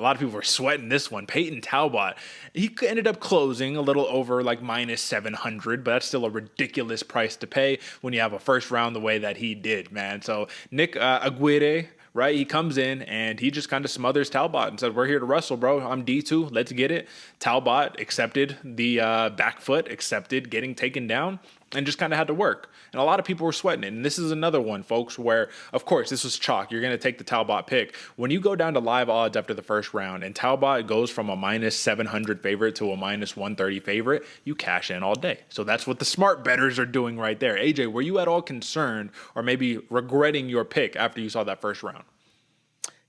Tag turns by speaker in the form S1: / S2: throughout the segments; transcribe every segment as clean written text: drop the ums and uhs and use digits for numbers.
S1: A lot of people were sweating this one. Payton Talbott, he ended up closing a little over like minus 700, but that's still a ridiculous price to pay when you have a first round the way that he did, man. So Nick Aguirre, right? He comes in and he just kind of smothers Talbot and said, "We're here to wrestle, bro. I'm D2. Let's get it." Talbot accepted the back foot, accepted getting taken down, and just kind of had to work. And a lot of people were sweating it. And this is another one, folks, where, of course, this was chalk. You're going to take the Talbot pick. When you go down to live odds after the first round and Talbot goes from a minus 700 favorite to a minus 130 favorite, you cash in all day. So that's what the smart bettors are doing right there. AJ, were you at all concerned or maybe regretting your pick after you saw that first round?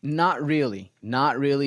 S2: Not really,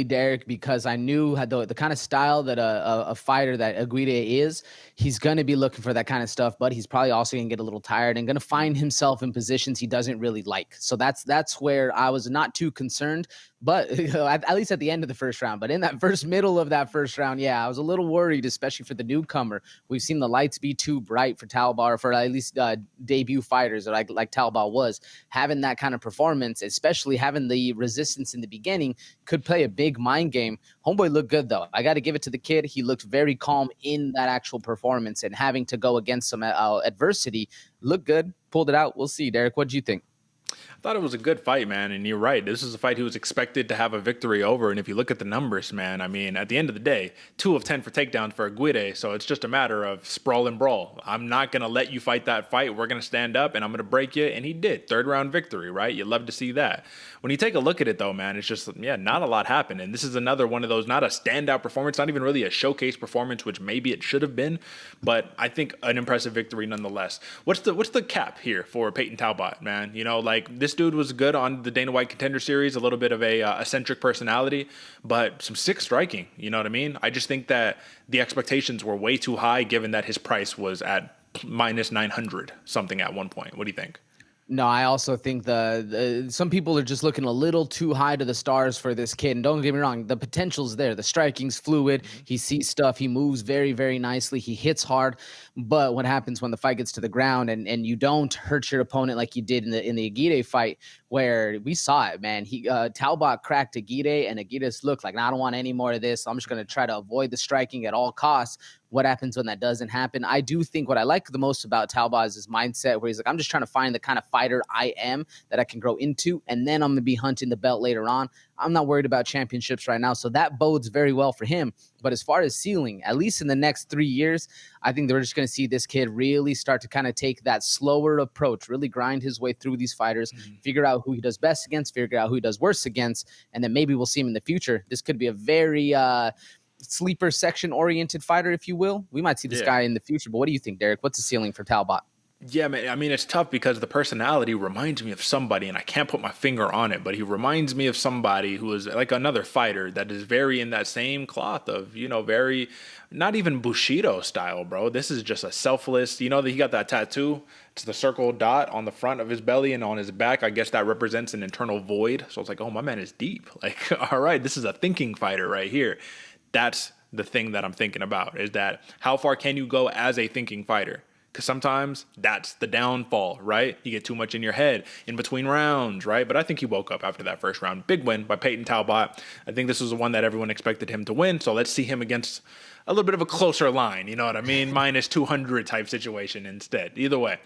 S2: Derek, because I knew had the kind of style that a fighter that Aguirre is, he's going to be looking for that kind of stuff, but he's probably also going to get a little tired and going to find himself in positions he doesn't really like. So that's where I was not too concerned, but at least at the end of the first round. But in that middle of that first round, yeah, I was a little worried, especially for the newcomer. We've seen the lights be too bright for Talbot, or for at least debut fighters like Talbot was. Having that kind of performance, especially having the resistance in the beginning, could play a big mind game. Homeboy looked good, though. I got to give it to the kid. He looked very calm in that actual performance, and having to go against some adversity, looked good, pulled it out. We'll see. Derek, what do you think?
S1: I thought it was a good fight, man. And you're right. This is a fight he was expected to have a victory over. And if you look at the numbers, man, I mean, at the end of the day, 2 of 10 for takedowns for Aguirre. So it's just a matter of sprawl and brawl. I'm not going to let you fight that fight. We're going to stand up and I'm going to break you. And he did. 3rd round victory, right? You love to see that. When you take a look at it, though, man, it's just, yeah, not a lot happened. And this is another one of those, not a standout performance, not even really a showcase performance, which maybe it should have been. But I think an impressive victory nonetheless. What's the cap here for Payton Talbot, man? You know, like, this dude was good on the Dana White Contender Series, a little bit of a eccentric personality, but some sick striking. You know what I mean? I just think that the expectations were way too high, given that his price was at minus 900 something at one point. What do you think?
S2: No, I also think some people are just looking a little too high to the stars for this kid. And don't get me wrong, the potential's there. The striking's fluid. He sees stuff. He moves very, very nicely. He hits hard. But what happens when the fight gets to the ground and you don't hurt your opponent like you did in the Aguirre fight, where we saw it, man. Talbot cracked Aguirre, and Aguirre's looked like, I don't want any more of this. I'm just going to try to avoid the striking at all costs. What happens when that doesn't happen? I do think what I like the most about Talbot is his mindset, where he's like, I'm just trying to find the kind of fighter I am that I can grow into, and then I'm going to be hunting the belt later on. I'm not worried about championships right now, so that bodes very well for him. But as far as ceiling, at least in the next 3 years, I think they're just going to see this kid really start to kind of take that slower approach, really grind his way through these fighters, figure out who he does best against, figure out who he does worse against, and then maybe we'll see him in the future. This could be a very sleeper section oriented fighter, if you will. We might see this guy in the future, but what do you think, Derek? What's the ceiling for Talbot?
S1: Yeah, man. I mean, it's tough because the personality reminds me of somebody, and I can't put my finger on it, but he reminds me of somebody who is like another fighter that is very in that same cloth of, you know, very, not even Bushido style, bro. This is just a selfless, you know, that he got that tattoo. It's the circle dot on the front of his belly and on his back. I guess that represents an internal void. So it's like, oh, my man is deep. Like, all right, this is a thinking fighter right here. That's the thing that I'm thinking about, is that how far can you go as a thinking fighter? Because sometimes that's the downfall, right? You get too much in your head in between rounds, right? But I think he woke up after that first round. Big win by Payton Talbot. I think this was the one that everyone expected him to win. So let's see him against a little bit of a closer line. You know what I mean? Minus 200 type situation instead. Either way.